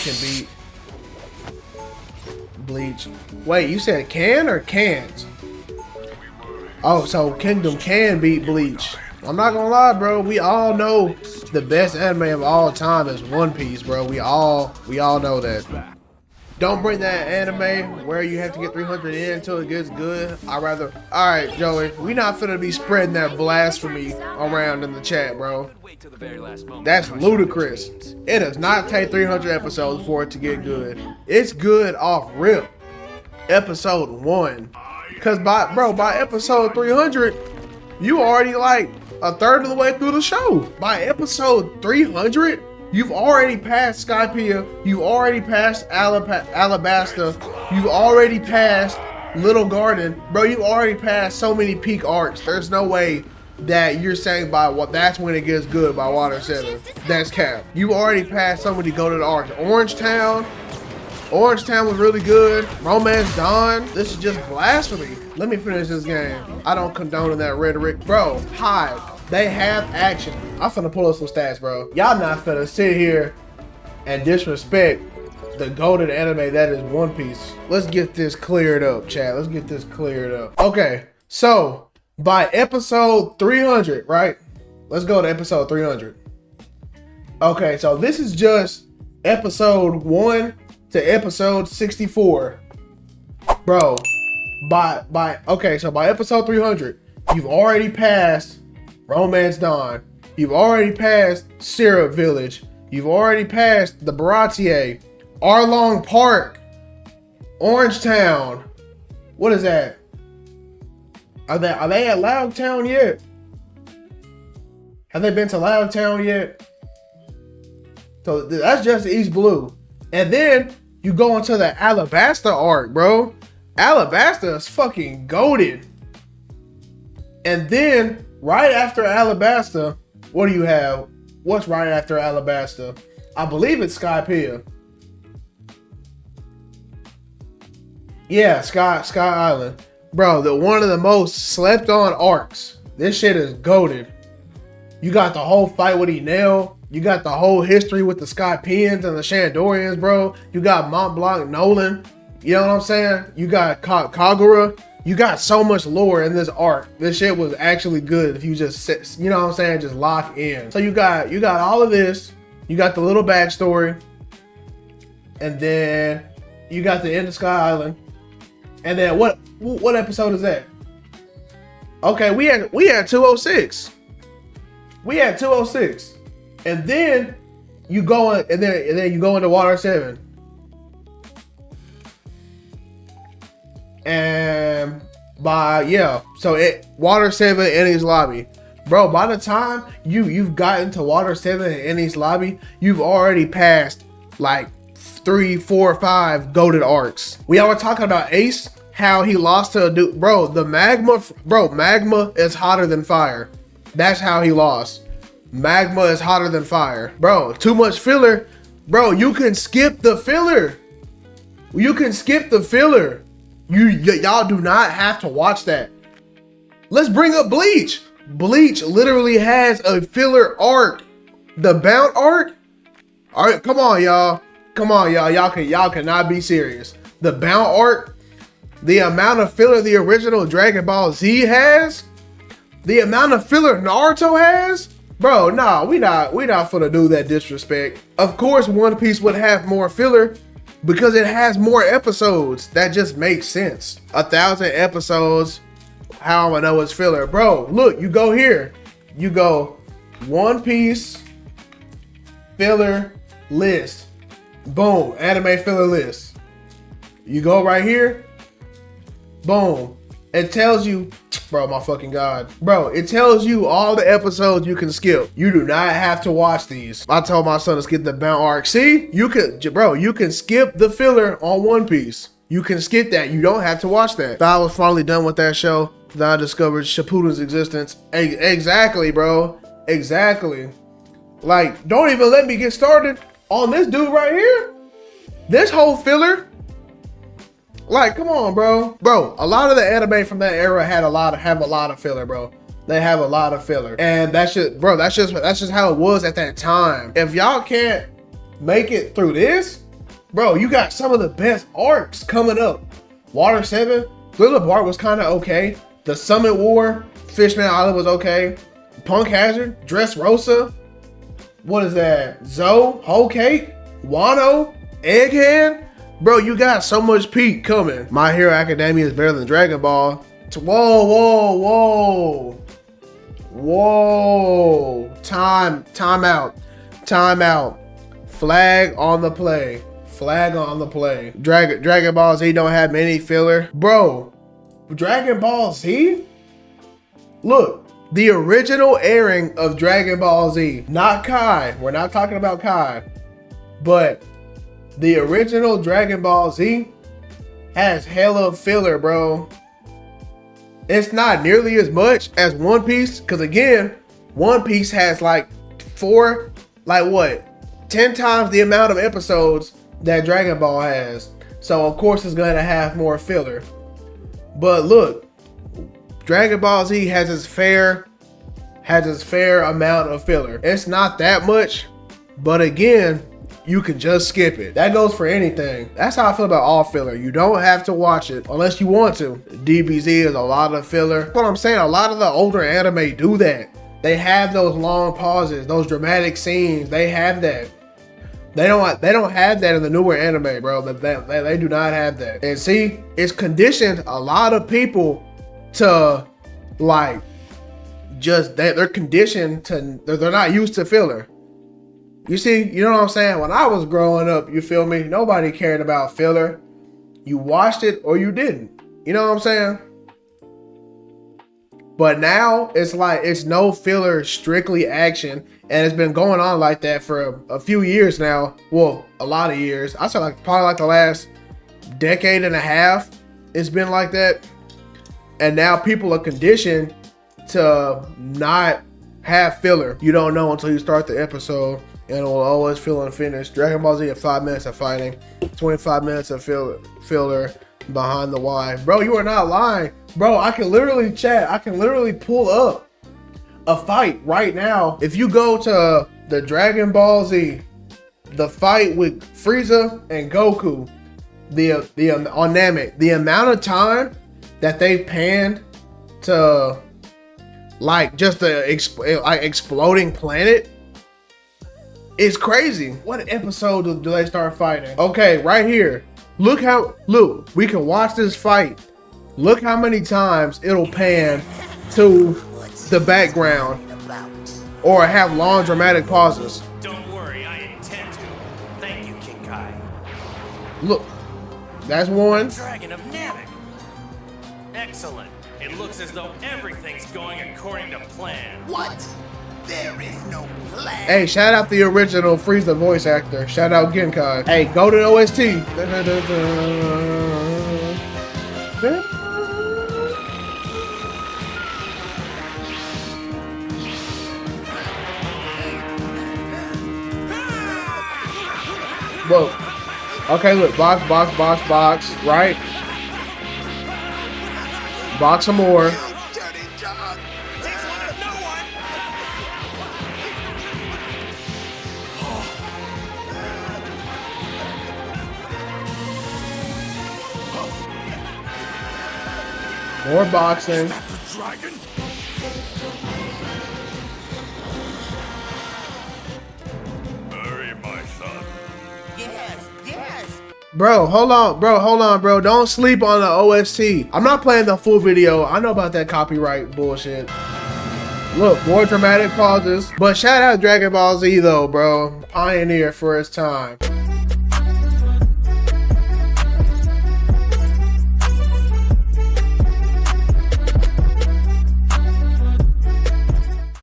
can beat Bleach. Wait, you said can or can't? Oh, so Kingdom can beat Bleach. I'm not gonna lie, bro. We all know the best anime of all time is One Piece, bro. We all know that. Don't bring that anime where you have to get 300 in until it gets good. I'd rather. All right, Joey. We not finna be spreading that blasphemy around in the chat, bro. That's ludicrous. It does not take 300 episodes for it to get good. It's good off rip. Episode 1. Cause by episode 300, you already like a third of the way through the show. By episode 300, you've already passed Skypiea. You've already passed Alabasta. You've already passed Little Garden. Bro, you've already passed so many peak arcs. There's no way that you're saying that's when it gets good by Water 7. That's cap. You already passed so many golden arcs. Orange Town was really good. Romance Dawn. This is just blasphemy. Let me finish this game. I don't condone that rhetoric. Bro, Hive. They have action. I'm finna pull up some stats, bro. Y'all not finna sit here and disrespect the golden anime that is One Piece. Let's get this cleared up, chat. Let's get this cleared up. Okay, so by episode 300, right? Let's go to episode 300. Okay, so this is just episode 1 to episode 64. Bro, so by episode 300, you've already passed Romance Dawn. You've already passed Syrup Village. You've already passed the Baratier, Arlong Park, Orange Town. What is that? Are they at Loud Town yet? Have they been to Loud Town yet? So that's just East Blue. And then you go into the Alabasta arc, bro. Alabasta is fucking goated. And then right after Alabasta, what do you have? What's right after Alabasta? I believe it's Skypiea. Yeah, Sky Island. Bro, one of the most slept on arcs. This shit is goated. You got the whole fight with Enel. You got the whole history with the Skypians and the Shandorians, bro. You got Mont Blanc Nolan. You know what I'm saying? You got Kagura. You got so much lore in this arc. This shit was actually good if you just sit, you know what I'm saying, just lock in. So you got all of this. You got the little backstory. And then you got the end of Sky Island. And then what episode is that? Okay, we had 206. We had 206. And then you go and then you go into Water 7. And Water 7 Enies Lobby. Bro, by the time you've gotten to Water 7 and Enies Lobby, you've already passed like 3, 4, 5 goated arcs. We were talking about Ace, how he lost to a dude. Bro, Magma is hotter than fire. That's how he lost. Magma is hotter than fire. Bro, too much filler. Bro, you can skip the filler. Y'all do not have to watch that. Let's bring up Bleach. Bleach literally has a filler arc. The Bound arc. All right, come on, y'all. Y'all cannot be serious. The Bound arc. The amount of filler the original Dragon Ball Z has. The amount of filler Naruto has. Bro, nah, we not finna do that disrespect. Of course, One Piece would have more filler because it has more episodes. That just makes sense. 1,000 episodes. How am I know it's filler? Bro, look, you go here. You go One Piece filler list. Boom, anime filler list. You go right here. Boom. It tells you, bro, my fucking God. Bro, it tells you all the episodes you can skip. You do not have to watch these. I told my son to skip the Bound arc. See, you can skip the filler on One Piece. You can skip that. You don't have to watch that. I was finally done with that show. Then I discovered Shippuden's existence. Exactly, bro. Exactly. Like, don't even let me get started on this dude right here. This whole filler. Like, come on, bro. Bro, a lot of the anime from that era have a lot of filler, bro. They have a lot of filler. And that's just how it was at that time. If y'all can't make it through this, Bro, you got some of the best arcs coming up. Water 7, Thriller Bark was kind of okay. The Summit War, Fishman Island was okay. Punk Hazard, Dressrosa, what is that? Zoe, Whole Cake, Wano, Egghead. Bro, you got so much peak coming. My Hero Academia is better than Dragon Ball. Whoa, whoa, whoa. Whoa. Time out. Time out. Flag on the play. Flag on the play. Dragon Ball Z don't have many filler. Bro, Dragon Ball Z? Look, the original airing of Dragon Ball Z, not Kai. We're not talking about Kai. But the original Dragon Ball Z has hella filler, bro. It's not nearly as much as One Piece, because again, One Piece has like 10 times the amount of episodes that Dragon Ball has. So of course it's gonna have more filler. But look, Dragon Ball Z has its fair amount of filler. It's not that much, but again, you can just skip it. That goes for anything. That's how I feel about all filler. You don't have to watch it unless you want to. DBZ is a lot of filler. That's what I'm saying, a lot of the older anime do that. They have those long pauses, those dramatic scenes. They have that. They don't have that in the newer anime, bro. They do not have that. And see, it's conditioned a lot of people to like they're conditioned to, they're not used to filler. You see, you know what I'm saying? When I was growing up, you feel me? Nobody cared about filler. You watched it or you didn't. You know what I'm saying? But now it's like, it's no filler, strictly action. And it's been going on like that for a few years now. Well, a lot of years. I say like probably like the last decade and a half. It's been like that. And now people are conditioned to not have filler. You don't know until you start the episode. And it will always feel unfinished. Dragon Ball Z at 5 minutes of fighting, 25 minutes of filler behind the Y. Bro, you are not lying. Bro, I can literally pull up a fight right now. If you go to the Dragon Ball Z, the fight with Frieza and Goku, on Namek, the amount of time that they've panned to like just the exploding planet, it's crazy. What episode do they start fighting? Okay, right here. Look, we can watch this fight. Look how many times it'll pan to the background or have long dramatic pauses. Don't worry, I intend to. Thank you, King Kai. Look, that's one. Dragon of Namek. Excellent. It looks as though everything's going according to plan. What? There is no plan. Hey, shout out the original Frieza voice actor. Shout out Genkai. Hey, go to the OST. Whoa. Okay, look. Box, right? Box some more. More boxing. Is that the dragon? Hurry, my son. Yes. Bro, hold on, bro. Don't sleep on the OST. I'm not playing the full video. I know about that copyright bullshit. Look, more dramatic pauses. But shout out Dragon Ball Z though, bro. Pioneer for its time.